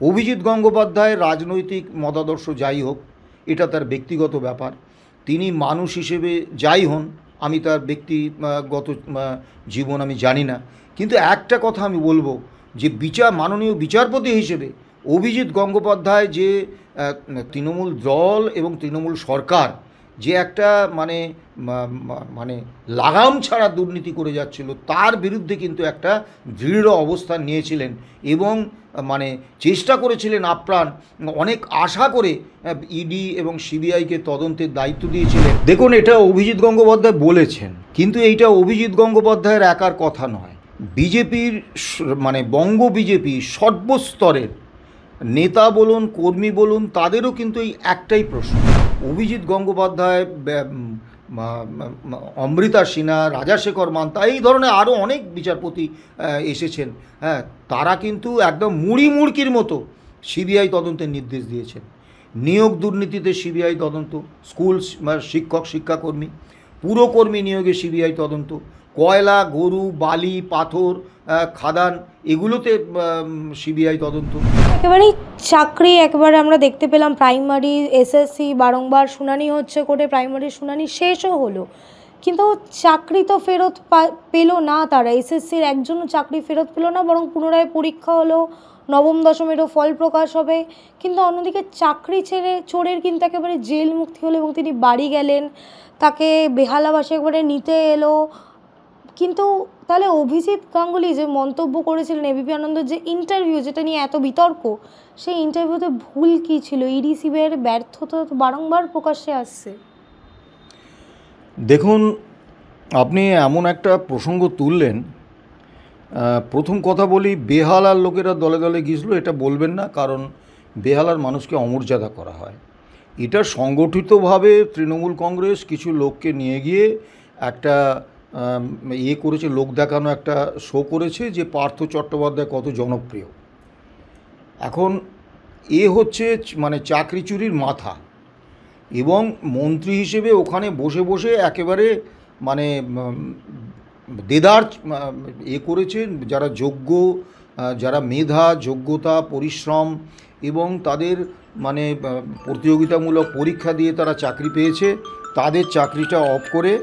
অভিজিৎ গঙ্গোপাধ্যায় রাজনৈতিক মতাদর্শ যাই হোক, এটা তার ব্যক্তিগত ব্যাপার। তিনি মানুষ হিসেবে যাই হন, আমি তার ব্যক্তিগত জীবন আমি জানি না, কিন্তু একটা কথা আমি বলবো যে মাননীয় বিচারপতি হিসেবে অভিজিৎ গঙ্গোপাধ্যায় যে তৃণমূল দল এবং তৃণমূল সরকার যে একটা মানে লাগাম ছাড়া দুর্নীতি করে যাচ্ছিল, তার বিরুদ্ধে কিন্তু একটা দৃঢ় অবস্থান নিয়েছিলেন এবং চেষ্টা করেছিলেন আপ্রাণ, অনেক আশা করে ইডি এবং সিবিআইকে তদন্তের দায়িত্ব দিয়েছিলেন। দেখুন, এটা অভিজিৎ গঙ্গোপাধ্যায় বলেছেন, কিন্তু এইটা অভিজিৎ গঙ্গোপাধ্যায়ের একার কথা নয়। বিজেপির বঙ্গ বিজেপি সর্বস্তরের নেতা বলুন, কর্মী বলুন, তাদেরও কিন্তু এই একটাই প্রশ্ন। অভিজিৎ গঙ্গোপাধ্যায়, অমৃতা সিনহা, রাজাশেখর মান্তা, এই ধরনের আরও অনেক বিচারপতি এসেছেন, হ্যাঁ, তারা কিন্তু একদম মুড়িমুড়কির মতো সিবিআই তদন্তের নির্দেশ দিয়েছেন। নিয়োগ দুর্নীতিতে সিবিআই তদন্ত, স্কুল শিক্ষক শিক্ষাকর্মী, পুরকর্মী নিয়োগে সিবিআই তদন্ত, কয়লা, গরু, বালি, পাথর, খাদান, এগুলোতে সিবিআই তদন্ত। একেবারেই চাকরি একেবারে আমরা দেখতে পেলাম, প্রাইমারি এসএসসি বারংবার শুনানি হচ্ছে কোর্টে, প্রাইমারি শুনানি শেষও হলো, কিন্তু চাকরি তো ফেরত পেল না তারা। এসএসসির একজনও চাকরি ফেরত পেল না, বরং পুনরায় পরীক্ষা হলো, নবম দশমেরও ফল প্রকাশ হবে। কিন্তু অন্যদিকে চাকরি ছেড়ে চোরের কিন্তু একেবারে জেল মুক্তি হলো এবং তিনি বাড়ি গেলেন, তাকে বেহালাবাসে একবারে নিতে এলো। কিন্তু তাহলে অভিজিৎ গাঙ্গুলি যে মন্তব্য করেছিলেন এবিপি আনন্দর যে ইন্টারভিউ, যেটা নিয়ে এত বিতর্ক, সেই ইন্টারভিউতে ভুল কী ছিল? ইডি সিবিআইয়ের ব্যর্থতা বারংবার প্রকাশ্যে আসছে। দেখুন, আপনি এমন একটা প্রসঙ্গ তুললেন। প্রথম কথা বলি, বেহালার লোকেরা দলে দলে গিয়েছিল, এটা বলবেন না, কারণ বেহালার মানুষকে অমর্যাদা করা হয়। এটা সংগঠিতভাবে তৃণমূল কংগ্রেস কিছু লোককে নিয়ে গিয়ে একটা করেছে, লোক দেখানো একটা শো করেছে যে পার্থ চট্টোপাধ্যায় কত জনপ্রিয়। এখন হচ্ছে চাকরি চুরির মাথা, এবং মন্ত্রী হিসেবে ওখানে বসে বসে একেবারে দেদার করেছে যারা যোগ্য, যারা মেধা, যোগ্যতা, পরিশ্রম এবং তাদের প্রতিযোগিতামূলক পরীক্ষা দিয়ে তারা চাকরি পেয়েছে, তাদের চাকরিটা অফ করে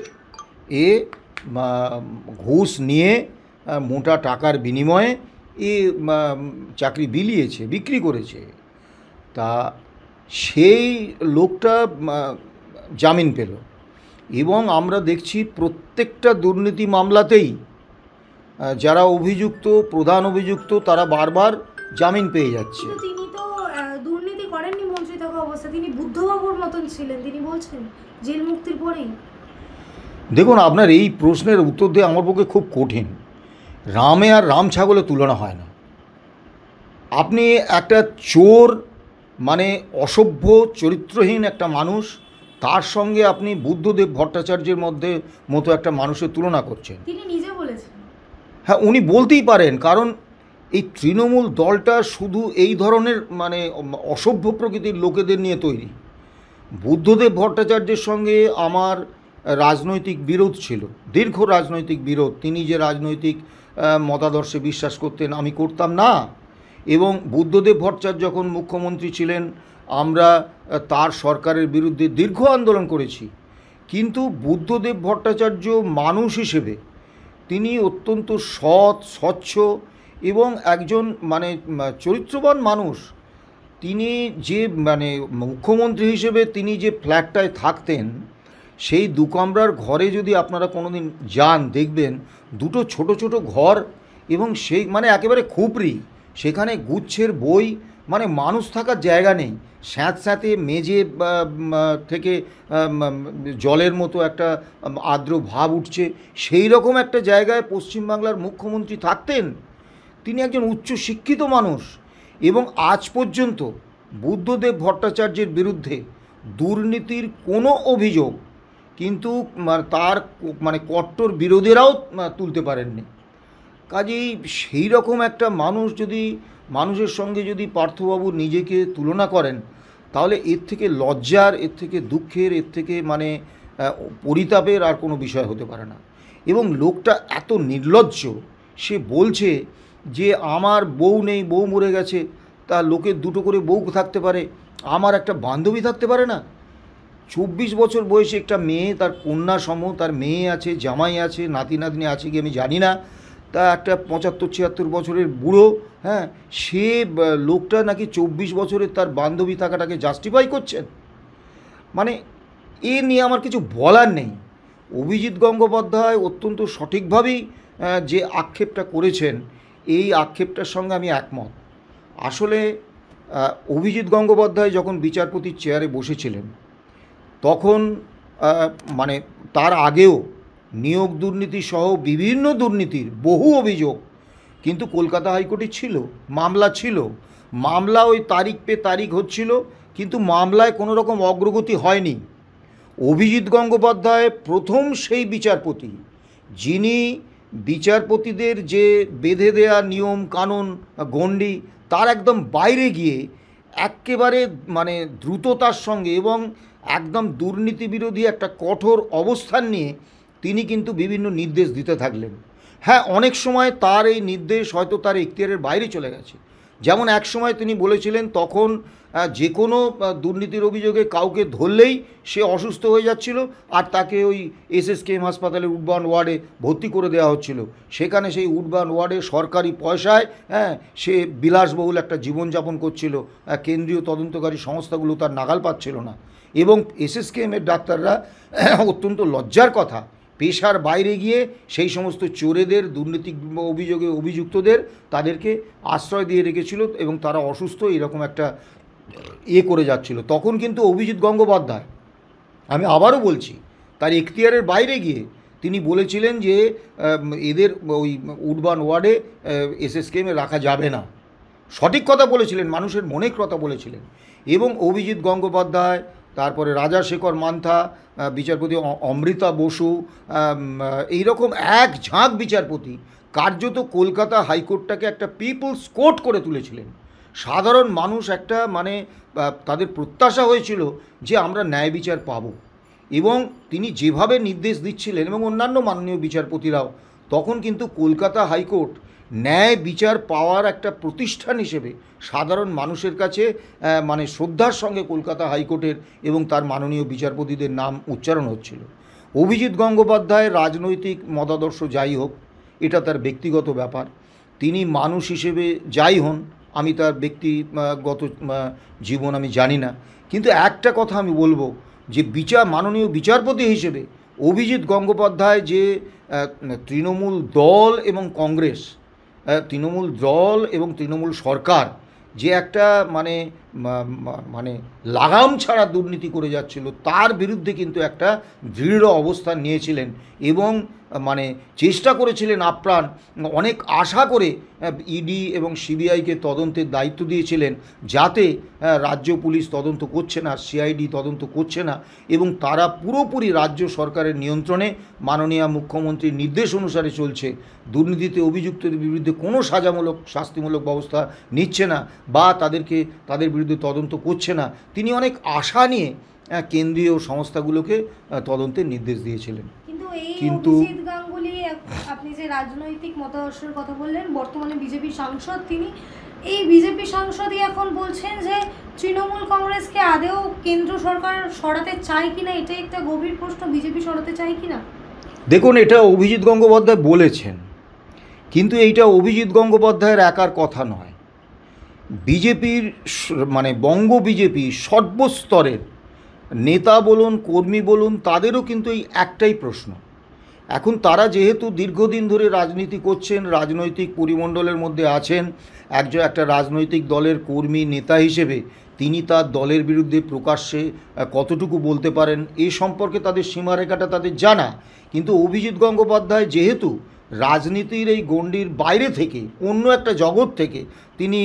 ঘুষ নিয়ে মোটা টাকার বিনিময়ে চাকরি বিক্রি করেছে। তা সেই লোকটা জামিন পেল, এবং আমরা দেখছি প্রত্যেকটা দুর্নীতি মামলাতেই যারা অভিযুক্ত, প্রধান অভিযুক্ত, তারা বারবার জামিন পেয়ে যাচ্ছে। তিনি তো দুর্নীতি করেননি মন্ত্রী থাকা অবস্থা, তিনি বুদ্ধবাবুর মতন ছিলেন, তিনি বলছেন জেল মুক্তির পরেই। দেখুন, আপনার এই প্রশ্নের উত্তর দেওয়া আমার পক্ষে খুব কঠিন। রামে আর রাম ছাগলে তুলনা হয় না। আপনি একটা চোর, অসভ্য চরিত্রহীন একটা মানুষ, তার সঙ্গে আপনি বুদ্ধদেব ভট্টাচার্যের মতো একটা মানুষের তুলনা করছেন। তিনি নিজে বলেছেন। হ্যাঁ, উনি বলতেই পারেন, কারণ এই তৃণমূল দলটা শুধু এই ধরনের অসভ্য প্রকৃতির লোকেদের নিয়ে তৈরি। বুদ্ধদেব ভট্টাচার্যের সঙ্গে আমার রাজনৈতিক বিরোধ ছিল, দীর্ঘ রাজনৈতিক বিরোধ। তিনি যে রাজনৈতিক মতাদর্শে বিশ্বাস করতেন, আমি করতাম না। এবং বুদ্ধদেব ভট্টাচার্য যখন মুখ্যমন্ত্রী ছিলেন, আমরা তার সরকারের বিরুদ্ধে দীর্ঘ আন্দোলন করেছি। কিন্তু বুদ্ধদেব ভট্টাচার্য মানুষ হিসেবে তিনি অত্যন্ত সৎ, স্বচ্ছ এবং একজন চরিত্রবান মানুষ। তিনি যে মুখ্যমন্ত্রী হিসেবে তিনি যে ফ্ল্যাটটায় থাকতেন, সেই দু কামরার ঘরে যদি আপনারা কোনোদিন যান, দেখবেন দুটো ছোট ছোট ঘর, এবং সেই একেবারে খুপড়ি, সেখানে গুচ্ছের বই, মানুষ থাকার জায়গা নেই। স্যাঁতস্যাঁতে মেঝে থেকে জলের মতো একটা আর্দ্র ভাব উঠছে, সেই রকম একটা জায়গায় পশ্চিমবাংলার মুখ্যমন্ত্রী থাকতেন। তিনি একজন উচ্চ শিক্ষিত মানুষ, এবং আজ পর্যন্ত বুদ্ধদেব ভট্টাচার্যের বিরুদ্ধে দুর্নীতির কোনো অভিযোগ কিন্তু তার কট্টর বিরোধীরাও তুলতে পারেননি। কাজেই সেই রকম একটা মানুষের সঙ্গে যদি পার্থবাবু নিজেকে তুলনা করেন, তাহলে এর থেকে লজ্জার, এর থেকে দুঃখের, এর থেকে পরিতাপের আর কোনো বিষয় হতে পারে না। এবং লোকটা এত নির্লজ্জ, সে বলছে যে আমার বউ নেই, বউ মরে গেছে, তা লোকের দুটো করে বউ থাকতে পারে, আমার একটা বান্ধবী থাকতে পারে না? 24 বছর বয়সী একটা মেয়ে, তার কন্যা সম, তার মেয়ে আছে, জামাই আছে, নাতি নাতনি আছে কি আমি জানি না, তা একটা 75-76 বছরের বুড়ো, হ্যাঁ, সে লোকটা নাকি 24 বছরের তার বান্ধবী থাকাটাকে জাস্টিফাই করছেন। মানে এ নিয়ে আমার কিছু বলার নেই। অভিজিৎ গঙ্গোপাধ্যায় অত্যন্ত সঠিকভাবেই যে আক্ষেপটা করেছেন, এই আক্ষেপটার সঙ্গে আমি একমত। আসলে অভিজিৎ গঙ্গোপাধ্যায় যখন বিচারপতির চেয়ারে বসেছিলেন তখন মানে তার আগেও নিয়োগ দুর্নীতি সহ বিভিন্ন দুর্নীতির বহু অভিযোগ কিন্তু কলকাতা হাইকোর্টে ছিল, মামলা ছিল, মামলা ওই তারিখ পে তারিখ হচ্ছিল, কিন্তু মামলায় কোনো রকম অগ্রগতি হয়নি। অভিজিৎ গঙ্গোপাধ্যায় প্রথম সেই বিচারপতি যিনি বিচারপতিদের যে বেঁধে দেয়া নিয়ম কানুন গণ্ডি তার একদম বাইরে গিয়ে একেবারে মানে দ্রুততার সঙ্গে এবং একদম দুর্নীতি বিরোধী একটা কঠোর অবস্থান নিয়ে তিনি কিন্তু বিভিন্ন নির্দেশ দিতে থাকলেন। হ্যাঁ, অনেক সময় তার এই নির্দেশ হয়তো তার এখতিয়ারের বাইরে চলে গেছে। যেমন এক সময় তিনি বলেছিলেন তখন যে কোনো দুর্নীতির অভিযোগে কাউকে ধরলেই সে অসুস্থ হয়ে যাচ্ছিল আর তাকে ওই এসএসকেএম হাসপাতালের উডবার্ন ওয়ার্ডে ভর্তি করে দেওয়া হচ্ছিল। সেখানে সেই উডবার্ন ওয়ার্ডে সরকারি পয়সায় সে বিলাসবহুল একটা জীবনযাপন করছিল, কেন্দ্রীয় তদন্তকারী সংস্থাগুলো তার নাগাল পাচ্ছিল না। এবং এসএসকেএমের ডাক্তাররা অত্যন্ত লজ্জার কথা পেশার বাইরে গিয়ে সেই সমস্ত চোরেদের, দুর্নীতি অভিযোগে অভিযুক্তদের তাদেরকে আশ্রয় দিয়ে রেখেছিল এবং তারা অসুস্থ এরকম একটা করে যাচ্ছিল। তখন কিন্তু অভিজিৎ গঙ্গোপাধ্যায়, আমি আবারও বলছি, তার এখতিয়ারের বাইরে গিয়ে তিনি বলেছিলেন যে এদের ওই উডবার্ন ওয়ার্ডে এসএসকেএমে রাখা যাবে না। সঠিক কথা বলেছিলেন, মানুষের মনের কথা বলেছিলেন। এবং অভিজিৎ গঙ্গোপাধ্যায়, তারপরে রাজাশেখর মান্থা, বিচারপতি অমৃতা বসু, এইরকম এক ঝাঁক বিচারপতি কার্যত কলকাতা হাইকোর্টটাকে একটা পিপলস কোর্ট করে তুলেছিলেন। সাধারণ মানুষ একটা মানে তাদের প্রত্যাশা হয়েছিল যে আমরা ন্যায় বিচার পাব। এবং তিনি যেভাবে নির্দেশ দিচ্ছিলেন এবং অন্যান্য মাননীয় বিচারপতিরাও, তখন কিন্তু কলকাতা হাইকোর্ট ন্যায় বিচার পাওয়ার একটা প্রতিষ্ঠান হিসেবে সাধারণ মানুষের কাছে মানে শ্রদ্ধার সঙ্গে কলকাতা হাইকোর্টের এবং তার মাননীয় বিচারপতিদের নাম উচ্চারণ হচ্ছিল। অভিজিৎ গঙ্গোপাধ্যায়ের রাজনৈতিক মতাদর্শ যাই হোক, এটা তার ব্যক্তিগত ব্যাপার, তিনি মানুষ হিসেবে যাই হন, আমি তার ব্যক্তিগত জীবন আমি জানি না। কিন্তু একটা কথা আমি বলবো যে মাননীয় বিচারপতি হিসেবে অভিজিৎ গঙ্গোপাধ্যায় যে তৃণমূল দল এবং কংগ্রেস, তৃণমূল দল এবং তৃণমূল সরকার যে একটা মানে মানে লাগাম ছাড়া দুর্নীতি করে যাচ্ছিল, তার বিরুদ্ধে কিন্তু একটা দৃঢ় অবস্থান নিয়েছিলেন এবং মানে চেষ্টা করেছিলেন আপ্রাণ, অনেক আশা করে ইডি এবং সিবিআইকে তদন্তের দায়িত্ব দিয়েছিলেন, যাতে রাজ্য পুলিশ তদন্ত করছে না, সিআইডি তদন্ত করছে না এবং তারা পুরোপুরি রাজ্য সরকারের নিয়ন্ত্রণে মাননীয় মুখ্যমন্ত্রীর নির্দেশ অনুসারে চলছে। দুর্নীতিতে অভিযুক্তদের বিরুদ্ধে কোনো সাজামূলক শাস্তিমূলক ব্যবস্থা নিচ্ছে না বা তাদের বিরুদ্ধে তদন্ত করছে না। তিনি অনেক আশা নিয়ে কেন্দ্রীয় সংস্থাগুলোকে তদন্তের নির্দেশ দিয়েছিলেন। কিন্তু গাঙ্গুলি, আপনি যে রাজনৈতিক মতাদর্শের কথা বললেন, বর্তমানে বিজেপি সাংসদ, তিনি এই বিজেপি সাংসদই এখন বলছেন যে তৃণমূল কংগ্রেসকে আদেও কেন্দ্র সরকার সরাতে চায় কিনা, এটাই একটা গভীর প্রশ্ন, বিজেপি সরাতে চায় কিনা। দেখুন, এটা অভিজিৎ গঙ্গোপাধ্যায় বলেছেন, কিন্তু এইটা অভিজিৎ গঙ্গোপাধ্যায়ের একার কথা নয়। বিজেপির মানে বঙ্গ বিজেপি সর্বস্তরের নেতা বলুন, কর্মী বলুন, তাদেরও কিন্তু এই একটাই প্রশ্ন। এখন তারা যেহেতু দীর্ঘদিন ধরে রাজনীতি করছেন, রাজনৈতিক পরিমণ্ডলের মধ্যে আছেন, একটা রাজনৈতিক দলের কর্মী নেতা হিসেবে তিনি তার দলের বিরুদ্ধে প্রকাশ্যে কতটুকু বলতে পারেন এ সম্পর্কে তাদের সীমারেখাটা তাদের জানা। কিন্তু অভিজিৎ গঙ্গোপাধ্যায় যেহেতু রাজনীতির এই গণ্ডির বাইরে থেকে, অন্য একটা জগৎ থেকে তিনি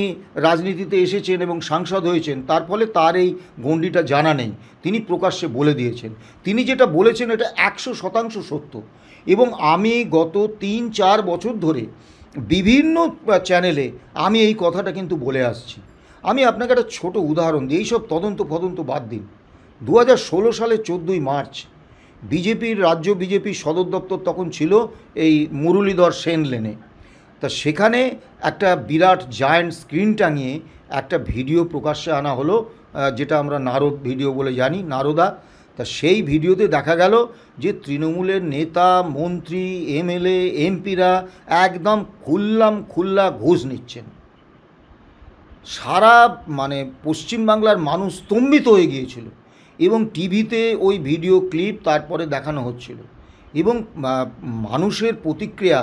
রাজনীতিতে এসেছেন এবং সাংসদ হয়েছেন, তার ফলে তার এই গণ্ডিটা জানা নেই। তিনি প্রকাশ্যে বলে দিয়েছেন, তিনি যেটা বলেছেন এটা 100% সত্য। এবং আমি গত 3-4 বছর ধরে বিভিন্ন চ্যানেলে আমি এই কথাটা কিন্তু বলে আসছি। আমি আপনাকে একটা ছোট উদাহরণ দিই, এইসব তদন্ত বাদ দিন। 2016 সালের 14ই মার্চ বিজেপির রাজ্য বিজেপির সদর দপ্তর তখন ছিল এই মুরলীধর সেন লেনে। তা সেখানে একটা বিরাট জায়ান্ট স্ক্রিন টাঙিয়ে একটা ভিডিও প্রকাশ্যে আনা হলো, যেটা আমরা নারদ ভিডিও বলে জানি, নারদা। তা সেই ভিডিওতে দেখা গেল যে তৃণমূলের নেতা, মন্ত্রী, এমএলএ, এমপিরা একদম খুল্লা ঘুষ নিচ্ছেন। সারা মানে পশ্চিমবাংলার মানুষ স্তম্ভিত হয়ে গিয়েছিল এবং টিভিতে ওই ভিডিও ক্লিপ তারপরে দেখানো হচ্ছিল এবং মানুষের প্রতিক্রিয়া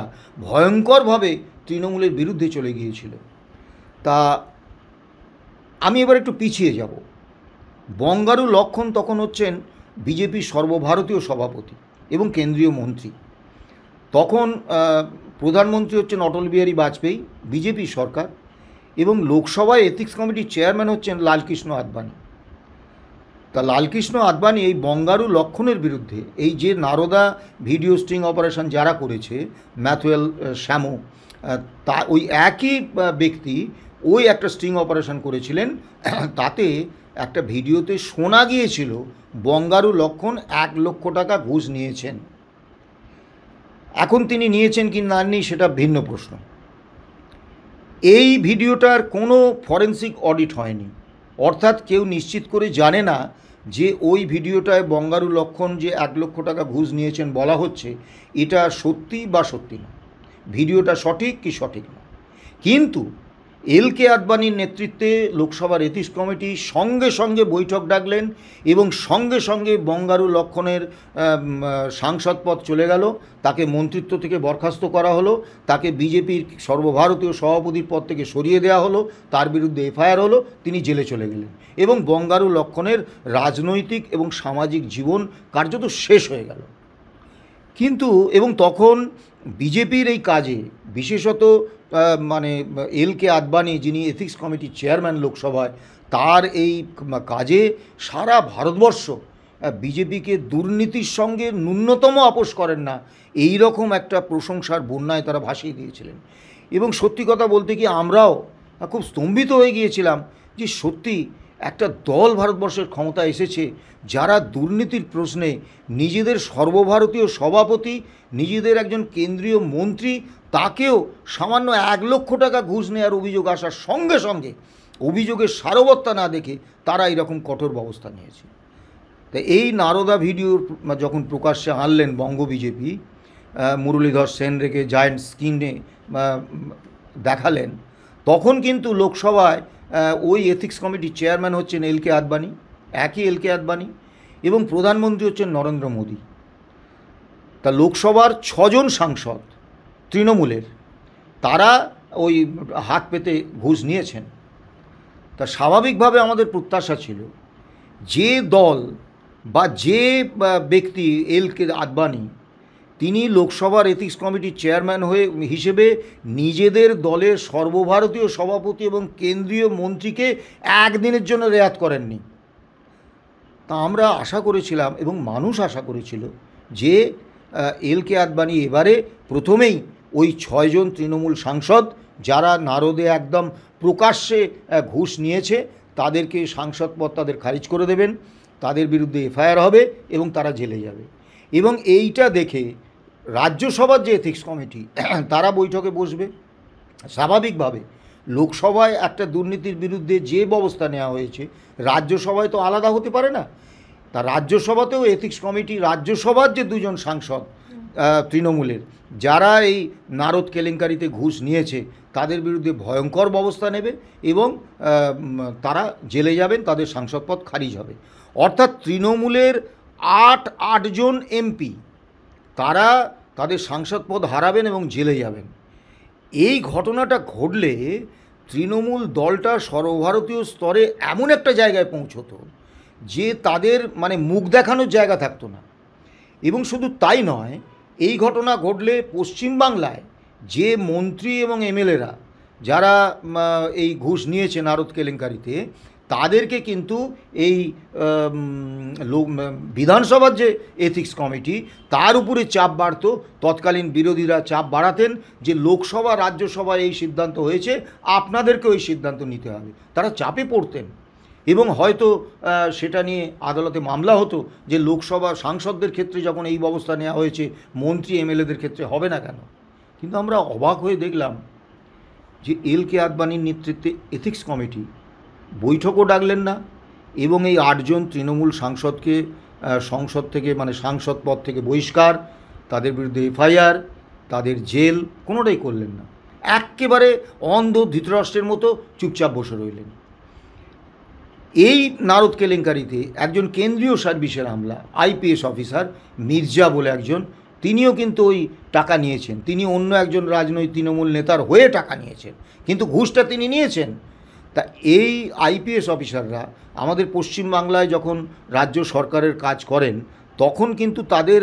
ভয়ঙ্করভাবে তৃণমূলের বিরুদ্ধে চলে গিয়েছিল। তা আমি এবার একটু পিছিয়ে যাব। বঙ্গারু লক্ষণ তখন হচ্ছেন বিজেপির সর্বভারতীয় সভাপতি এবং কেন্দ্রীয় মন্ত্রী। তখন প্রধানমন্ত্রী হচ্ছেন অটল বিহারী বাজপেয়ী, বিজেপি সরকার, এবং লোকসভায় এথিক্স কমিটির চেয়ারম্যান হচ্ছেন লালকৃষ্ণ আদবানি। তা লালকৃষ্ণ আদবানি এই বঙ্গারু লক্ষণের বিরুদ্ধে, এই যে নারদা ভিডিও স্ট্রিং অপারেশন যারা করেছে, ম্যাথুয়েল শ্যামো, তা ওই একই ব্যক্তি ওই একটা স্ট্রিং অপারেশন করেছিলেন। তাতে একটা ভিডিওতে শোনা গিয়েছিল বঙ্গারু লক্ষণ 1 লক্ষ টাকা ঘুষ নিয়েছেন। এখন তিনি নিয়েছেন কি না নেই সেটা ভিন্ন প্রশ্ন। এই ভিডিওটার কোনো ফরেন্সিক অডিট হয়নি, অর্থাৎ কেউ নিশ্চিত করে জানে না যে ওই ভিডিওটায় বঙ্গারু লক্ষণ যে 1 লক্ষ টাকা ঘুষ নিয়েছেন বলা হচ্ছে এটা সত্যি বা সত্যি না, ভিডিওটা সঠিক কি সঠিক না। কিন্তু এলকে আদবানির নেতৃত্বে লোকসভার এথিক্স কমিটি সঙ্গে সঙ্গে বৈঠক ডাকলেন এবং সঙ্গে সঙ্গে বঙ্গারু লক্ষণের সাংসদ পদ চলে গেল, তাকে মন্ত্রিত্ব থেকে বরখাস্ত করা হলো, তাকে বিজেপির সর্বভারতীয় সভাপতির পদ থেকে সরিয়ে দেওয়া হলো, তার বিরুদ্ধে এফআইআর হলো, তিনি জেলে চলে গেলেন এবং বঙ্গারু লক্ষণের রাজনৈতিক এবং সামাজিক জীবন কার্যত শেষ হয়ে গেল। কিন্তু এবং তখন বিজেপির এই কাজে বিশেষত মানে এলকে আদবানি, যিনি এথিক্স কমিটির চেয়ারম্যান লোকসভায়, তার এই কাজে সারা ভারতবর্ষ বিজেপিকে দুর্নীতির সঙ্গে ন্যূনতম আপোষ করেন না, এই রকম একটা প্রশংসার বন্যায় তারা ভাসিয়ে দিয়েছিলেন। এবং সত্যি কথা বলতে কি আমরাও খুব স্তম্ভিত হয়ে গিয়েছিলাম যে সত্যি একটা দল ভারতবর্ষের ক্ষমতা এসেছে যারা দুর্নীতির প্রশ্নে নিজেদের সর্বভারতীয় সভাপতি, নিজেদের একজন কেন্দ্রীয় মন্ত্রী, তাকেও সামান্য 1 লক্ষ টাকা ঘুষ নেওয়ার অভিযোগ আসার সঙ্গে সঙ্গে অভিযোগের সারবত্তা না দেখে তারা এরকম কঠোর ব্যবস্থা নিয়েছে। তা এই নারদা ভিডিও যখন প্রকাশ্যে আনলেন বঙ্গ বিজেপি, মুরলীধর সেন রেখে জায়েন্ট স্ক্রিনে দেখালেন, তখন কিন্তু লোকসভায় ওই এথিক্স কমিটির চেয়ারম্যান হচ্ছেন এলকে আদবানি, একই এলকে আদবানি, এবং প্রধানমন্ত্রী হচ্ছেন নরেন্দ্র মোদী। তা লোকসভার 6 জন সাংসদ তৃণমূলের, তারা ওই হাত পেতে ঘুষ নিয়েছেন। তা স্বাভাবিকভাবে আমাদের প্রত্যাশা ছিল যে দল বা যে ব্যক্তি এলকে আদবানি, তিনি লোকসভার এথিক্স কমিটির চেয়ারম্যান হয়ে হিসেবে নিজেদের দলের সর্বভারতীয় সভাপতি এবং কেন্দ্রীয় মন্ত্রীকে একদিনের জন্য রেয়াত করেননি। তা আমরা আশা করেছিলাম এবং মানুষ আশা করেছিল যে এলকে আদবানি এবারে প্রথমেই ওই 6 জন তৃণমূল সাংসদ যারা নারদে একদম প্রকাশ্যে ঘুষ নিয়েছে তাদেরকে সাংসদ পদ তাদের খারিজ করে দেবেন, তাদের বিরুদ্ধে এফআইআর হবে এবং তারা জেলে যাবে। এবং এইটা দেখে রাজ্যসভার যে এথিক্স কমিটি, তারা বৈঠকে বসবে। স্বাভাবিকভাবে লোকসভায় একটা দুর্নীতির বিরুদ্ধে যে ব্যবস্থা নেওয়া হয়েছে রাজ্যসভায় তো আলাদা হতে পারে না। তা রাজ্যসভাতেও এথিক্স কমিটি, রাজ্যসভার যে 2 জন সাংসদ তৃণমূলের যারা এই নারদ কেলেঙ্কারিতে ঘুষ নিয়েছে তাদের বিরুদ্ধে ভয়ঙ্কর ব্যবস্থা নেবে এবং তারা জেলে যাবেন, তাদের সাংসদ পদ খারিজ হবে। অর্থাৎ তৃণমূলের 8 জন এমপি তারা তাদের সাংসদ পদ হারাবেন এবং জেলে যাবেন। এই ঘটনাটা ঘটলে তৃণমূল দলটা সর্বভারতীয় স্তরে এমন একটা জায়গায় পৌঁছতো যে তাদের মানে মুখ দেখানোর জায়গা থাকতো না। এবং শুধু তাই নয়, এই ঘটনা ঘটলে পশ্চিমবাংলায় যে মন্ত্রী এবং এমএলএরা যারা এই ঘুষ নিয়েছে নারদ কেলেঙ্কারিতে, তাদেরকে কিন্তু এই বিধানসভার যে এথিক্স কমিটি তার উপরে চাপ বাড়তো। তৎকালীন বিরোধীরা চাপ বাড়াতেন যে লোকসভা রাজ্যসভায় এই সিদ্ধান্ত হয়েছে, আপনাদেরকেও এই সিদ্ধান্ত নিতে হবে। তারা চাপে পড়তেন এবং হয়তো সেটা নিয়ে আদালতে মামলা হতো যে লোকসভা সাংসদদের ক্ষেত্রে যখন এই ব্যবস্থা নেওয়া হয়েছে, মন্ত্রী এমএলএদের ক্ষেত্রে হবে না কেন। কিন্তু আমরা অবাক হয়ে দেখলাম যে এল.কে. আদবানির নেতৃত্বে এথিক্স কমিটি বৈঠকও ডাকলেন না এবং এই 8 জন তৃণমূল সাংসদকে সংসদ থেকে মানে সাংসদ পদ থেকে বহিষ্কার, তাদের বিরুদ্ধে এফআইআর, তাদের জেল কোনোটাই করলেন না। একেবারে অন্ধ ধৃতরাষ্ট্রের মতো চুপচাপ বসে রইলেন। এই নারদ কেলেঙ্কারিতে একজন কেন্দ্রীয় সার্ভিসের আমলা আইপিএস অফিসার মির্জা বলে একজন, তিনিও কিন্তু ওই টাকা নিয়েছেন। তিনি অন্য একজন রাজনৈতিক তৃণমূল নেতার হয়ে টাকা নিয়েছেন, কিন্তু ঘুষটা তিনি নিয়েছেন। তা এই আইপিএস অফিসাররা আমাদের পশ্চিমবাংলায় যখন রাজ্য সরকারের কাজ করেন তখন কিন্তু তাদের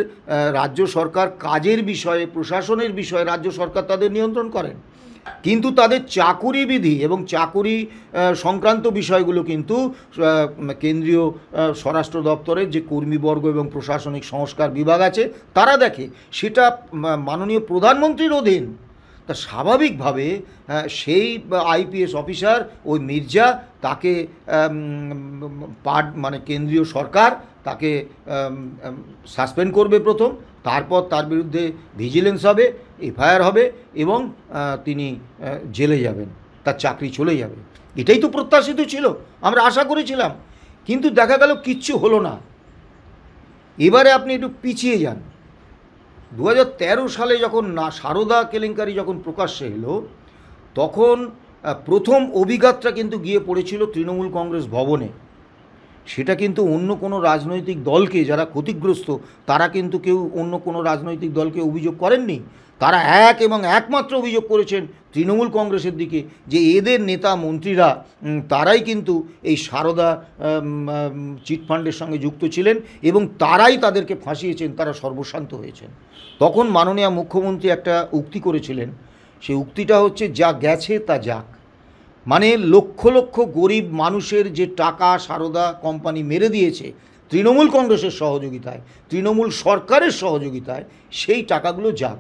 রাজ্য সরকার কাজের বিষয়ে, প্রশাসনের বিষয়ে রাজ্য সরকার তাদের নিয়ন্ত্রণ করেন, কিন্তু তাদের চাকুরি বিধি এবং চাকুরি সংক্রান্ত বিষয়গুলো কিন্তু কেন্দ্রীয় স্বরাষ্ট্র দপ্তরের যে কর্মীবর্গ এবং প্রশাসনিক সংস্কার বিভাগ আছে তারা দেখে, সেটা মাননীয় প্রধানমন্ত্রীর অধীন। তা স্বাভাবিকভাবে সেই আইপিএস অফিসার ওই মির্জা তাকে মানে কেন্দ্রীয় সরকার তাকে সাসপেন্ড করবে প্রথম, তারপর তার বিরুদ্ধে ভিজিলেন্স হবে, এফআইআর হবে এবং তিনি জেলে যাবেন, তার চাকরি চলে যাবে। এটাই তো প্রত্যাশিত ছিল, আমরা আশা করেছিলাম, কিন্তু দেখা গেল কিচ্ছু হলো না। এবারে আপনি একটু পিছিয়ে যান। 2013 সালে যখন সারদা কেলেঙ্কারি যখন প্রকাশ্যে এলো তখন প্রথম অভিঘাতটা কিন্তু গিয়ে পড়েছিল তৃণমূল কংগ্রেস ভবনে। সেটা কিন্তু অন্য কোনো রাজনৈতিক দলকে, যারা ক্ষতিগ্রস্ত তারা কিন্তু কেউ অন্য কোনো রাজনৈতিক দলকে অভিযোগ করেননি। তারা এক এবং একমাত্র অভিযোগ করেছেন তৃণমূল কংগ্রেসের দিকে, যে এদের নেতা মন্ত্রীরা তারাই কিন্তু এই সারদা চিটফান্ডের সঙ্গে যুক্ত ছিলেন এবং তারাই তাদেরকে ফাঁসিয়েছেন, তারা সর্বশান্ত হয়েছেন। তখন মাননীয় মুখ্যমন্ত্রী একটা উক্তি করেছিলেন, সেই উক্তিটা হচ্ছে, যা গেছে তা যাক। মানে লক্ষ লক্ষ গরিব মানুষের যে টাকা সারদা কোম্পানি মেরে দিয়েছে তৃণমূল কংগ্রেসের সহযোগিতায়, তৃণমূল সরকারের সহযোগিতায়, সেই টাকাগুলো যাক।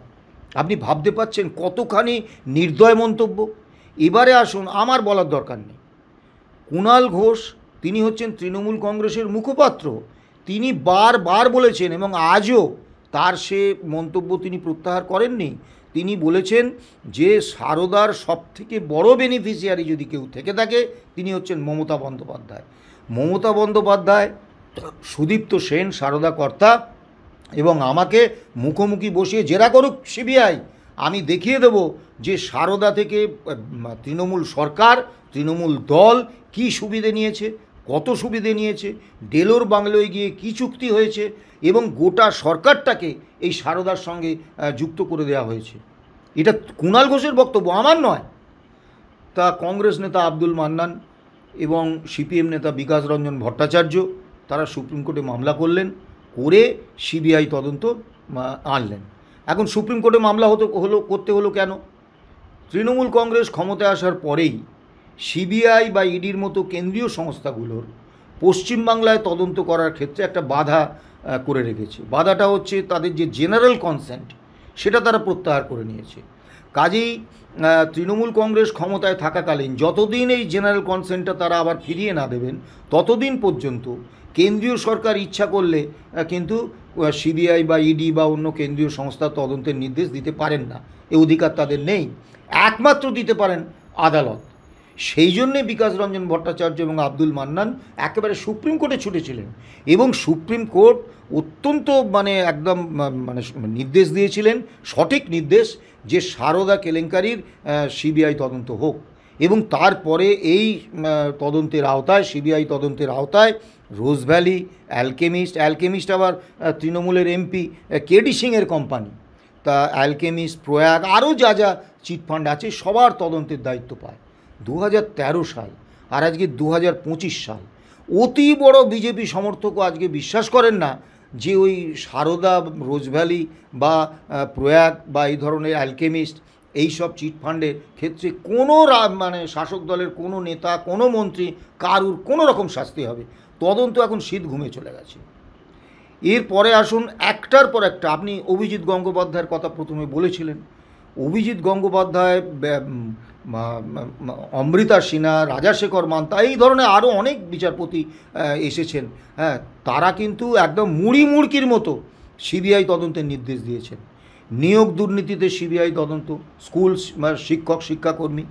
আপনি ভাবতে পারছেন কতখানি নির্দয় মন্তব্য। এবারে আসুন, আমার বলার দরকার নেই, কুণাল ঘোষ তিনি হচ্ছেন তৃণমূল কংগ্রেসের মুখপাত্র। তিনি বারবার বলেছেন এবং আজও তার সে মন্তব্য তিনি প্রত্যাহার করেননি। তিনি বলেছেন যে সারদার সবথেকে বড় বেনিফিশিয়ারি যদি কেউ থেকে থাকে তিনি হচ্ছেন মমতা বন্দ্যোপাধ্যায়। মমতা বন্দ্যোপাধ্যায়, সুদীপ্ত সেন সারদা কর্তা এবং আমাকে মুখোমুখি বসিয়ে জেরা করুক সিবিআই, আমি দেখিয়ে দেব যে সারদা থেকে তৃণমূল সরকার, তৃণমূল দল কি সুবিধে নিয়েছে, কত সুবিধে নিয়েছে, ডেলোর বাংলোয় গিয়ে কি চুক্তি হয়েছে এবং গোটা সরকারটাকে এই সারদার সঙ্গে যুক্ত করে দেওয়া হয়েছে। এটা কুণাল ঘোষের বক্তব্য, আমার নয়। তা কংগ্রেস নেতা আব্দুল মান্নান এবং সিপিএম নেতা বিকাশ রঞ্জন ভট্টাচার্য তারা সুপ্রিম কোর্টে মামলা করলেন, করে সিবিআই তদন্ত আনলেন। এখন সুপ্রিম কোর্টে মামলা করতে হলো কেন? তৃণমূল কংগ্রেস ক্ষমতায় আসার পরেই সিবিআই বা ইডির মতো কেন্দ্রীয় সংস্থাগুলোর পশ্চিমবাংলায় তদন্ত করার ক্ষেত্রে একটা বাধা করে রেখেছে। বাধাটা হচ্ছে তাদের যে জেনারেল কনসেন্ট সেটা তারা প্রত্যাহার করে নিয়েছে। কাজেই তৃণমূল কংগ্রেস ক্ষমতায় থাকাকালীন যতদিন এই জেনারেল কনসেন্টটা তারা আবার ফিরিয়ে না দেবেন ততদিন পর্যন্ত কেন্দ্রীয় সরকার ইচ্ছা করলে কিন্তু সিবিআই বা ইডি বা অন্য কেন্দ্রীয় সংস্থা তদন্তের নির্দেশ দিতে পারেন না, এ অধিকার তাদের নেই। একমাত্র দিতে পারেন আদালত। সেই জন্যে বিকাশ রঞ্জন ভট্টাচার্য এবং আব্দুল মান্নান একেবারে সুপ্রিম কোর্টে ছুটেছিলেন এবং সুপ্রিম কোর্ট অত্যন্ত একদম নির্দেশ দিয়েছিলেন, সঠিক নির্দেশ, যে সারদা কেলেঙ্কারির সিবিআই তদন্ত হোক। এবং তারপরে এই তদন্তের আওতায়, সিবিআই তদন্তের আওতায় রোজভ্যালি, অ্যালকেমিস্ট আবার তৃণমূলের এমপি কেডি সিংয়ের কোম্পানি, তা অ্যালকেমিস্ট, প্রয়াগ, আরও যা যা চিটফান্ড আছে সবার তদন্তের দায়িত্ব পায়। 2013 সাল আর আজকে 2025 সাল। অতি বড় বিজেপি সমর্থকও আজকে বিশ্বাস করেন না যে ওই সারদা, রোজভ্যালি বা প্রয়াগ বা এই ধরনের অ্যালকেমিস্ট এইসব চিটফান্ডের ক্ষেত্রে কোনো শাসক দলের কোনো নেতা, কোনো মন্ত্রী, কারুর কোনো রকম শাস্তি হবে। তদন্ত এখন শীত ঘুমে চলে গেছে। এরপরে আসুন একটার পর একটা। আপনি অভিজিৎ গঙ্গোপাধ্যায়ের কথা প্রথমে বলেছিলেন। অভিজিৎ গঙ্গোপাধ্যায়, অমৃতা সিনহা, রাজাশেখর মান্তা, এই ধরনের আরও অনেক বিচারপতি এসেছেন। হ্যাঁ, তারা কিন্তু একদম মুড়ি মুড়কির মতো সিবিআই তদন্তের নির্দেশ দিয়েছেন নিয়োগ দুর্নীতিতে সিবিআই তদন্ত, স্কুল শিক্ষক শিক্ষাকর্মী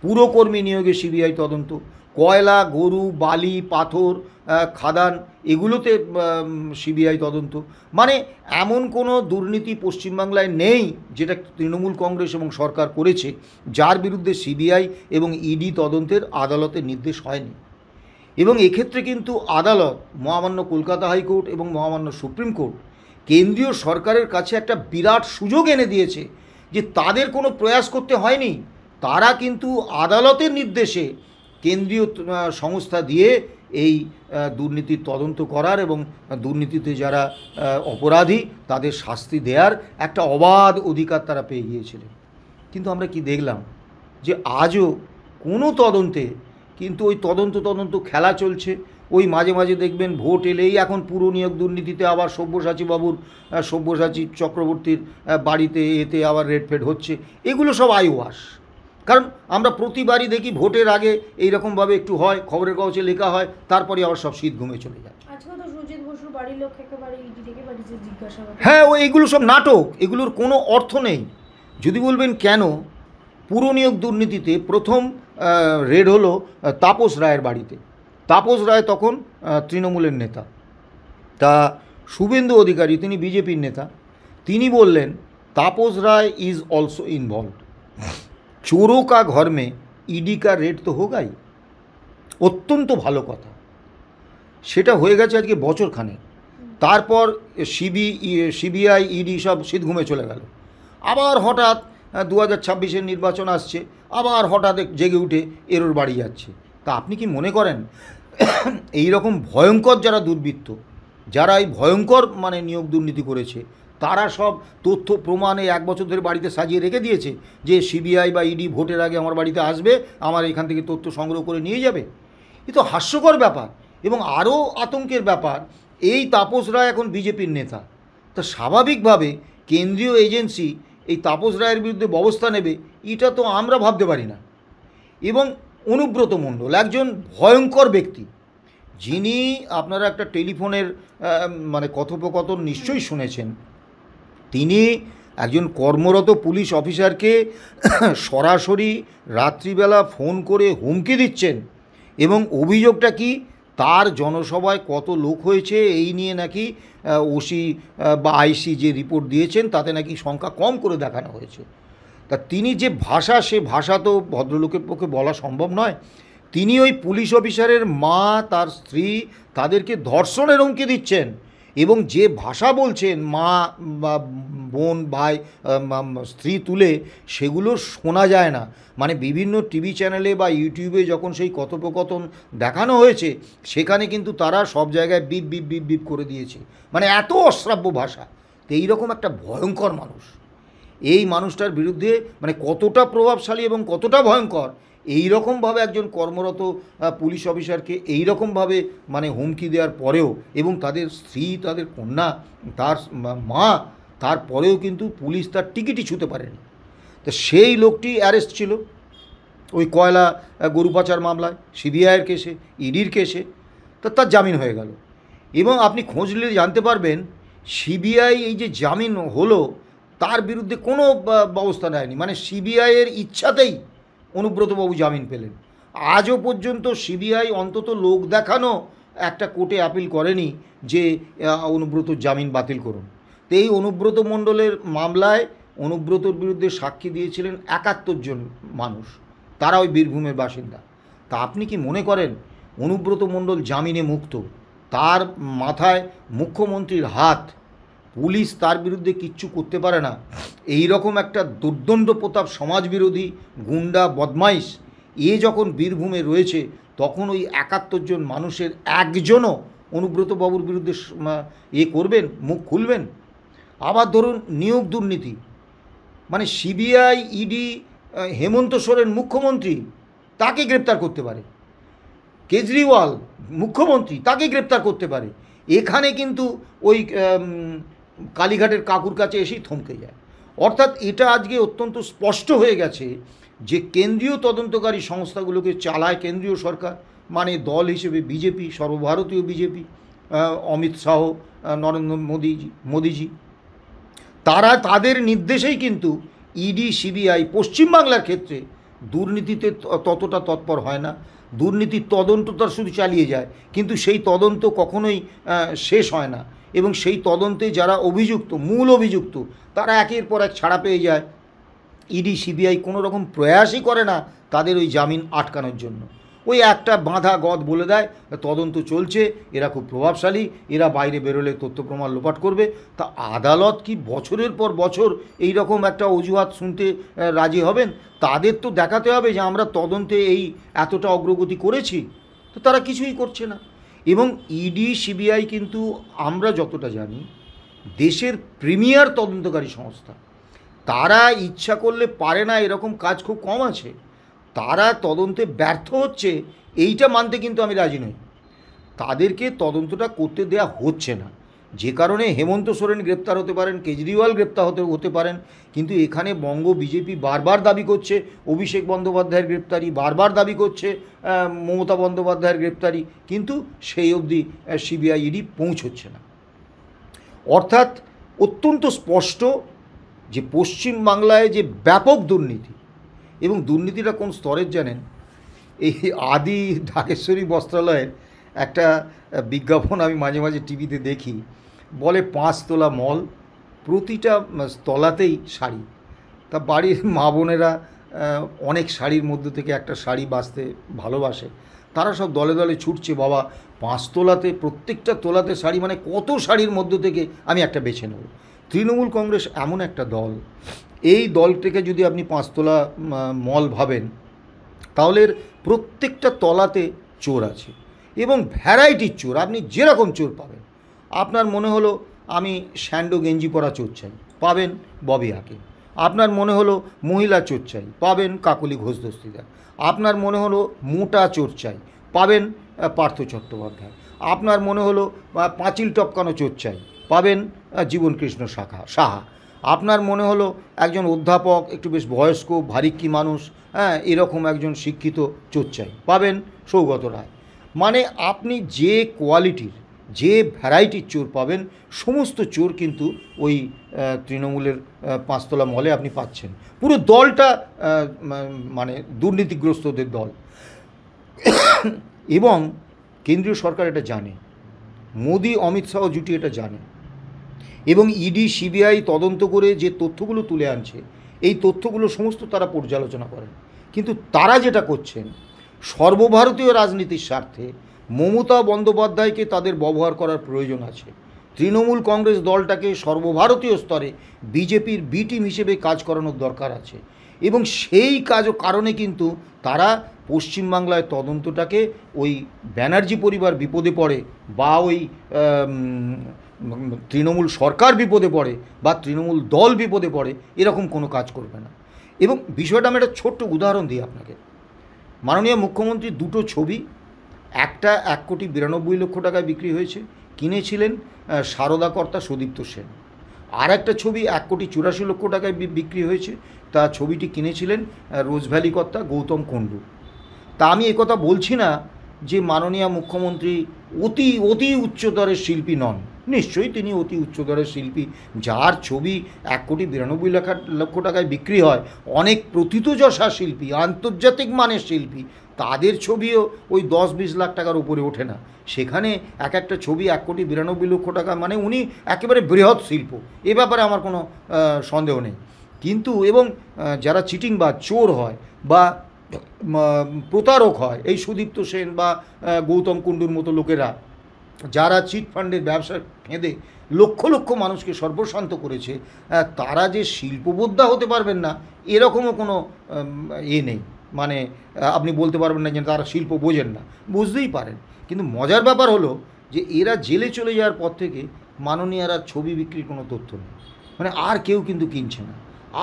পুরকর্মী নিয়োগে সিবিআই তদন্ত, কয়লা গরু বালি পাথর খাদান এগুলোতে সিবিআই তদন্ত। মানে এমন কোনো দুর্নীতি পশ্চিমবাংলায় নেই যেটা তৃণমূল কংগ্রেস এবং সরকার করেছে যার বিরুদ্ধে সিবিআই এবং ইডি তদন্তের আদালতের নির্দেশ হয়নি। এবং এক্ষেত্রে কিন্তু আদালত, মহামান্য কলকাতা হাইকোর্ট এবং মহামান্য সুপ্রিম কোর্ট কেন্দ্রীয় সরকারের কাছে একটা বিরাট সুযোগ এনে দিয়েছে যে তাদের কোনো প্রয়াস করতে হয়নি, তারা কিন্তু আদালতের নির্দেশে কেন্দ্রীয় সংস্থা দিয়ে এই দুর্নীতির তদন্ত করার এবং দুর্নীতিতে যারা অপরাধী তাদের শাস্তি দেওয়ার একটা অবাধ অধিকার তারা পেয়ে গিয়েছিলেন। কিন্তু আমরা কি দেখলাম যে আজও কোনো তদন্তে কিন্তু ওই তদন্ত খেলা চলছে। ওই মাঝে মাঝে দেখবেন ভোট এলেই এখন পুরো নিয়োগ দুর্নীতিতে আবার সব্যসাচী চক্রবর্তীর বাড়িতে এতে আবার রেড ফেড হচ্ছে। এগুলো সব আইওয়াশ। কারণ আমরা প্রতিবারই দেখি ভোটের আগে এইরকমভাবে একটু হয়, খবরের কাগজে লেখা হয়, তারপরে আবার সব শীত ঘুমে চলে যায়। হ্যাঁ, ও এইগুলো সব নাটক, এগুলোর কোনো অর্থ নেই। যদি বলবেন কেন, পুরো নিয়োগ দুর্নীতিতে প্রথম রেড হলো তাপস রায়ের বাড়িতে। তাপস রায় তখন তৃণমূলের নেতা, তা শুভেন্দু অধিকারী তিনি বিজেপির নেতা, তিনি বললেন Tapas Roy is also involved, চোরোं का घर में ईडी का रेड तो होगा ही। অত্যন্ত ভালো কথা। সেটা হয়ে গেছে আজকে বছরখানেক। তারপর সিবিআই ইডি সব শীত ঘুমে চলে গেল। আবার হঠাৎ 2026-এর নির্বাচন আসছে, আবার হঠাৎ জেগে উঠে এরোর বাড়ি যাচ্ছে। তা আপনি কি মনে করেন এই রকম ভয়ঙ্কর যারা দুর্বৃত্ত, যারা এই ভয়ঙ্কর মানে নিয়োগ দুর্নীতি করেছে, তারা সব তথ্য প্রমাণে 1 বছর ধরে বাড়িতে সাজিয়ে রেখে দিয়েছে যে সিবিআই বা ইডি ভোটের আগে আমার বাড়িতে আসবে, আমার এখান থেকে তথ্য সংগ্রহ করে নিয়ে যাবে? এ তো হাস্যকর ব্যাপার। এবং আরও আতঙ্কের ব্যাপার, এই তাপস রায় এখন বিজেপির নেতা, তা স্বাভাবিকভাবে কেন্দ্রীয় এজেন্সি এই তাপস রায়ের বিরুদ্ধে ব্যবস্থা নেবে এটা তো আমরা ভাবতে পারি না। এবং অনুব্রত মণ্ডল একজন ভয়ঙ্কর ব্যক্তি, যিনি আপনারা একটা টেলিফোনের মানে কথোপকথন নিশ্চয়ই শুনেছেন। তিনি একজন কর্মরত পুলিশ অফিসারকে সরাসরি রাত্রিবেলা ফোন করে হুমকি দিচ্ছেন। এবং অভিযোগটা কি, তার জনসভায় কত লোক হয়েছে এই নিয়ে নাকি ওসি বা আইসি যে রিপোর্ট দিয়েছেন তাতে নাকি সংখ্যা কম করে দেখানো হয়েছে। তা তিনি যে ভাষা, সে ভাষা তো ভদ্রলোকের পক্ষে বলা সম্ভব নয়। তিনি ওই পুলিশ অফিসারের মা, তার স্ত্রী, তাদেরকে ধর্ষণের হুমকি দিচ্ছেন। এবং যে ভাষা বলছেন মা বা বোন ভাই স্ত্রী তুলে, সেগুলো শোনা যায় না। মানে বিভিন্ন টিভি চ্যানেলে বা ইউটিউবে যখন সেই কথোপকথন দেখানো হয়েছে, সেখানে কিন্তু তারা সব জায়গায় বিপ বিপ বিপ বিপ করে দিয়েছে। মানে এত অশ্রাব্য ভাষা। তো এইরকম একটা ভয়ঙ্কর মানুষ, এই মানুষটার বিরুদ্ধে মানে কতটা প্রভাবশালী এবং কতটা ভয়ঙ্কর, এই রকমভাবে একজন কর্মরত পুলিশ অফিসারকে এই রকমভাবে মানে হুমকি দেওয়ার পরেও, এবং তাদের স্ত্রী, তাদের কন্যা, তার মা, তারপরেও কিন্তু পুলিশ তার টিকিটই ছুঁতে পারেনি। তো সেই লোকটি অ্যারেস্ট ছিল ওই কয়লা গরু পাচার মামলায়, সিবিআইয়ের কেসে, ইডির কেসে। তো তার জামিন হয়ে গেল। এবং আপনি খোঁজ নিলে জানতে পারবেন সিবিআই এই যে জামিন হলো তার বিরুদ্ধে কোনো ব্যবস্থা নেয়নি। মানে সিবিআইয়ের ইচ্ছাতেই অনুব্রতবাবু জামিন পেলেন। আজও পর্যন্ত সিবিআই অন্তত লোক দেখানো একটা কোর্টে আপিল করেনি যে অনুব্রত জামিন বাতিল করুন। তো এই অনুব্রত মণ্ডলের মামলায় অনুব্রতর বিরুদ্ধে সাক্ষী দিয়েছিলেন 71 জন মানুষ, তারা ওই বীরভূমের বাসিন্দা। তা আপনি কি মনে করেন অনুব্রত মণ্ডল জামিনে মুক্ত? তার মাথায় মুখ্যমন্ত্রীর হাত, পুলিশ তার বিরুদ্ধে কিচ্ছু করতে পারে না। এই রকম একটা দুর্দণ্ড প্রতাপ সমাজবিরোধী গুন্ডা বদমাইশ এ যখন বীরভূমে রয়েছে, তখন ওই 71 জন মানুষের একজনও অনুব্রতবাবুর বিরুদ্ধে করবেন, মুখ খুলবেন? আবার ধরুন নিয়োগ দুর্নীতি, মানে সিবিআই ইডি হেমন্ত সোরেন মুখ্যমন্ত্রী, তাকে গ্রেপ্তার করতে পারে। কেজরিওয়াল মুখ্যমন্ত্রী, তাকে গ্রেপ্তার করতে পারে। এখানে কিন্তু ওই কালীঘাটের কাকুর কাছে এসেই থমকে যায়। অর্থাৎ এটা আজকে অত্যন্ত স্পষ্ট হয়ে গেছে যে কেন্দ্রীয় তদন্তকারী সংস্থাগুলোকে চালায় কেন্দ্রীয় সরকার, মানে দল হিসেবে বিজেপি, সর্বভারতীয় বিজেপি, অমিত শাহ, নরেন্দ্র মোদিজি। তারা তাদের নির্দেশেই কিন্তু ইডি সিবিআই পশ্চিমবাংলার ক্ষেত্রে দুর্নীতিতে ততটা তৎপর হয় না। দুর্নীতির তদন্ত তার শুধু চালিয়ে যায়, কিন্তু সেই তদন্ত কখনোই শেষ হয় না, এবং সেই তদন্তে যারা অভিযুক্ত, মূল অভিযুক্ত, তারা একের পর এক ছাড়া পেয়ে যায়। ইডি সিবিআই কোনো রকম প্রয়াসই করে না তাদের ওই জামিন আটকানোর জন্য। ওই একটা বাঁধা গদ বলে দেয় তদন্ত চলছে, এরা খুব প্রভাবশালী, এরা বাইরে বেরোলে তথ্য প্রমাণ লোপাট করবে। তা আদালত কি বছরের পর বছর এই রকম একটা অজুহাত শুনতে রাজি হবেন? তাদের তো দেখাতে হবে যে আমরা তদন্তে এই এতটা অগ্রগতি করেছি, তো তারা কিছুই করছে না। এবং ইডি সিবিআই কিন্তু আমরা যতটা জানি দেশের প্রিমিয়ার তদন্তকারী সংস্থা। তারা ইচ্ছা করলে পারে না এরকম কাজ খুব কম আছে। তারা তদন্তে ব্যর্থ হচ্ছে এইটা মানতে কিন্তু আমি রাজি নই। তাদেরকে তদন্তটা করতে দেয়া হচ্ছে না, যে কারণে হেমন্ত সোরেন গ্রেপ্তার হতে পারেন, কেজরিওয়াল গ্রেপ্তার হতে পারেন, কিন্তু এখানে বঙ্গ বিজেপি বারবার দাবি করছে অভিষেক বন্দ্যোপাধ্যায়ের গ্রেপ্তারি, বারবার দাবি করছে মমতা বন্দ্যোপাধ্যায়ের গ্রেপ্তারি, কিন্তু সেই অবধি সিবিআই ইডি পৌঁছচ্ছে না। অর্থাৎ অত্যন্ত স্পষ্ট যে পশ্চিমবাংলায় যে ব্যাপক দুর্নীতি, এবং দুর্নীতিটা কোন স্তরের জানেন? এই আদি ঢাকেশ্বরী বস্ত্রালয়ের একটা বিজ্ঞাপন আমি মাঝে মাঝে টিভিতে দেখি, বলে 5 তলা মল, প্রতিটা তলাতেই শাড়ি। তা বাড়ির মা বোনেরা অনেক শাড়ির মধ্যে থেকে একটা শাড়ি বাছতে ভালোবাসে, তারা সব দলে দলে ছুটছে, বাবা 5 তলাতে, প্রত্যেকটা তলাতে শাড়ি, মানে কত শাড়ির মধ্য থেকে আমি একটা বেছে নেব। তৃণমূল কংগ্রেস এমন একটা দল, এই দলটাকে যদি আপনি 5 তলা মল ভাবেন, তাহলে প্রত্যেকটা তলাতে চোর আছে, এবং ভ্যারাইটির চোর। আপনি যেরকম চোর পাবেন, আপনার মনে হলো আমি স্যান্ডো গেঞ্জি পরা চোর চাই, পাবেন ববি হাকিম। আপনার মনে হলো মহিলা চোর চাই, পাবেন কাকলি ঘোষ দস্তিদার। আপনার মনে হলো মোটা চোর চাই, পাবেন পার্থ চট্টোপাধ্যায়। আপনার মনে হলো পাঁচিল টপকানো চোর চাই, পাবেন জীবনকৃষ্ণ সাহা। আপনার মনে হলো একজন অধ্যাপক, একটু বেশ বয়স্ক ভারিক্কি মানুষ, এরকম একজন শিক্ষিত চোর চাই, পাবেন সৌগত রায়। মানে আপনি যে কোয়ালিটির, যে ভ্যারাইটির চোর পাবেন, সমস্ত চোর কিন্তু ওই তৃণমূলের 5 তলা মলে আপনি পাচ্ছেন। পুরো দলটা মানে দুর্নীতিগ্রস্তদের দল। এবং কেন্দ্রীয় সরকার এটা জানে, মোদি অমিত শাহ জুটি এটা জানে, এবং ইডি সিবিআই তদন্ত করে যে তথ্যগুলো তুলে আনছে, এই তথ্যগুলো সমস্ত তারা পর্যালোচনা করেন। কিন্তু তারা যেটা করছেন, সর্বভারতীয় রাজনীতির স্বার্থে মমতা বন্দ্যোপাধ্যায়কে তাদের ব্যবহার করার প্রয়োজন আছে। তৃণমূল কংগ্রেস দলটাকে সর্বভারতীয় স্তরে বিজেপির বি টিম হিসেবে কাজ করানোর দরকার আছে, এবং সেই কারণে কিন্তু তারা পশ্চিমবাংলায় তদন্তটাকে ওই ব্যানার্জি পরিবার বিপদে পড়ে, বা ওই তৃণমূল সরকার বিপদে পড়ে, বা তৃণমূল দল বিপদে পড়ে, এরকম কোনো কাজ করবে না। এবং বিষয়টা আমি একটা ছোট্ট উদাহরণ দিই আপনাকে। মাননীয় মুখ্যমন্ত্রীর 2টো ছবি, একটা 1,92,00,000 টাকায় বিক্রি হয়েছে, কিনেছিলেন সারদা কর্তা সুদীপ্ত সেন। আর একটা ছবি 1,84,00,000 টাকায় বিক্রি হয়েছে, তা ছবিটি কিনেছিলেন রোজভ্যালি কর্তা গৌতম কুণ্ডু। তা আমি একথা বলছি না যে মাননীয় মুখ্যমন্ত্রী অতি উচ্চদরের শিল্পী নন, নিশ্চয়ই তিনি অতি উচ্চদরের শিল্পী। যার ছবি 1,92,00,000 টাকায় বিক্রি হয়, অনেক প্রথিতযশা শিল্পী, আন্তর্জাতিক মানের শিল্পী, তাদের ছবিও ওই 10-20 লাখ টাকার উপরে ওঠে না। সেখানে একটা ছবি 1,92,00,000 টাকা, মানে উনি একেবারে বৃহৎ শিল্প, এ ব্যাপারে আমার কোনো সন্দেহ নেই। কিন্তু এবং যারা চিটিং বা চোর হয় বা প্রতারক হয়, এই সুদীপ্ত সেন বা গৌতম কুণ্ডুর মতো লোকেরা, যারা চিট ফান্ডের ব্যবসা ফেঁদে লক্ষ লক্ষ মানুষকে সর্বশান্ত করেছে, তারা যে শিল্পবোদ্ধা হতে পারবেন না এরকমও কোনো নেই। মানে আপনি বলতে পারবেন না যে তারা শিল্প বোঝেন না, বুঝতেই পারেন। কিন্তু মজার ব্যাপার হলো যে এরা জেলে চলে যাওয়ার পর থেকে মাননীয়ার আর ছবি বিক্রির কোনো তথ্য নেই, মানে আর কেউ কিন্তু কিনছে না,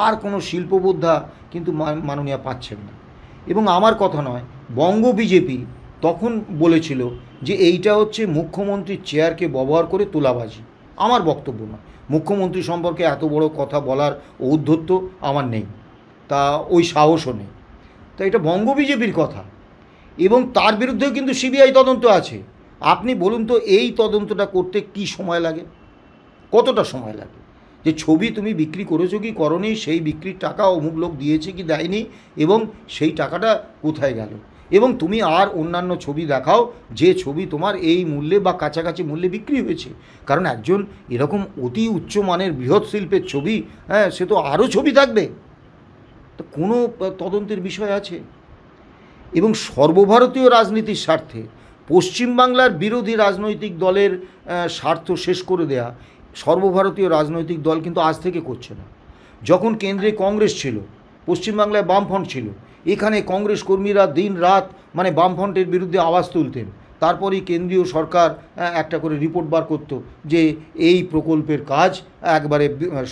আর কোনো শিল্পবোদ্ধা কিন্তু মাননীয়া পাচ্ছেন না। এবং আমার কথা নয়, বঙ্গ বিজেপি তখন বলেছিল যে এইটা হচ্ছে মুখ্যমন্ত্রীর চেয়ারকে ব্যবহার করে তোলাবাজি। আমার বক্তব্য নয়, মুখ্যমন্ত্রী সম্পর্কে এত বড় কথা বলার ঔদ্ধত্য আমার নেই, তা ওই সাহসও নেই। তা এটা বঙ্গ বিজেপির কথা, এবং তার বিরুদ্ধেও কিন্তু সিবিআই তদন্ত আছে। আপনি বলুন তো, এই তদন্তটা করতে কি সময় লাগে, কতটা সময় লাগে? যে ছবি তুমি বিক্রি করেছো কি করনি, সেই বিক্রির টাকা অমুক লোক দিয়েছে কি দেয়নি, এবং সেই টাকাটা কোথায় গেল, এবং তুমি আর অন্যান্য ছবি দেখাও যে ছবি তোমার এই মূল্যে বা কাছাকাছি মূল্যে বিক্রি হয়েছে। কারণ একজন এরকম অতি উচ্চমানের বৃহৎ শিল্পের ছবি, হ্যাঁ, সে তো আরও ছবি থাকবে, তো কোনো তদন্তের বিষয় আছে। এবং সর্বভারতীয় রাজনীতির স্বার্থে পশ্চিমবাংলার বিরোধী রাজনৈতিক দলের স্বার্থ শেষ করে দেয়া সর্বভারতীয় রাজনৈতিক দল কিন্তু আজ থেকে করছে না। যখন কেন্দ্রে কংগ্রেস ছিল, পশ্চিমবাংলায় বামফ্রন্ট ছিল, এখানে কংগ্রেস কর্মীরা দিন রাত মানে বামফ্রন্টের বিরুদ্ধে আওয়াজ তুলতেন। তারপরেই কেন্দ্রীয় সরকার একটা করে রিপোর্ট বার করতো যে এই প্রকল্পের কাজ একবারে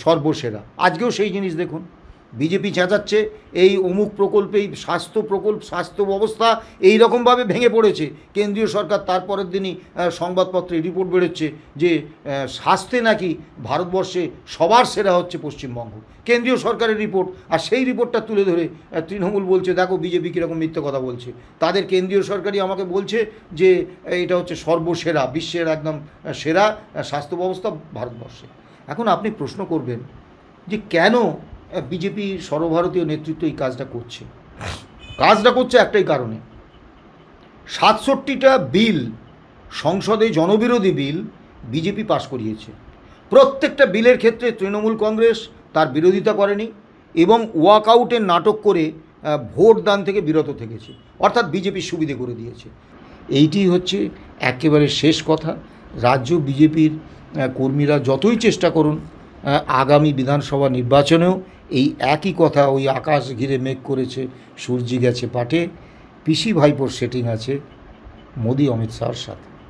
সর্বসেরা। আজকেও সেই জিনিস দেখুন, বিজেপি চেঁচাচ্ছে এই অমুক প্রকল্পেই স্বাস্থ্য ব্যবস্থা এই রকমভাবে ভেঙে পড়েছে। কেন্দ্রীয় সরকার তারপরের দিনই সংবাদপত্রে রিপোর্ট বেরোচ্ছে যে স্বাস্থ্যে নাকি ভারতবর্ষে সবার সেরা হচ্ছে পশ্চিমবঙ্গ, কেন্দ্রীয় সরকারের রিপোর্ট। আর সেই রিপোর্টটা তুলে ধরে তৃণমূল বলছে দেখো বিজেপি কীরকম মিথ্যে কথা বলছে, তাদের কেন্দ্রীয় সরকারই আমাকে বলছে যে এটা হচ্ছে সর্বসেরা, বিশ্বের একদম সেরা স্বাস্থ্য ব্যবস্থা ভারতবর্ষে। এখন আপনি প্রশ্ন করবেন যে কেন বিজেপি সর্বভারতীয় নেতৃত্ব এই কাজটা করছে একটাই কারণে, 67টা বিল সংসদে, জনবিরোধী বিল বিজেপি পাশ করিয়েছে। প্রত্যেকটা বিলের ক্ষেত্রে তৃণমূল কংগ্রেস তার বিরোধিতা করেনি এবং ওয়াকআউটের নাটক করে ভোট দান থেকে বিরত থেকেছে, অর্থাৎ বিজেপির সুবিধে করে দিয়েছে। এইটি হচ্ছে একেবারে শেষ কথা। রাজ্য বিজেপির কর্মীরা যতই চেষ্টা করুন, আগামী বিধানসভা নির্বাচনেও এই একই কথা, ওই আকাশ ঘিরে মেঘ করেছে, সূর্যি গেছে পাটে, পিসি ভাইপোর সেটিং আছে মোদি অমিত শাহর সাথে।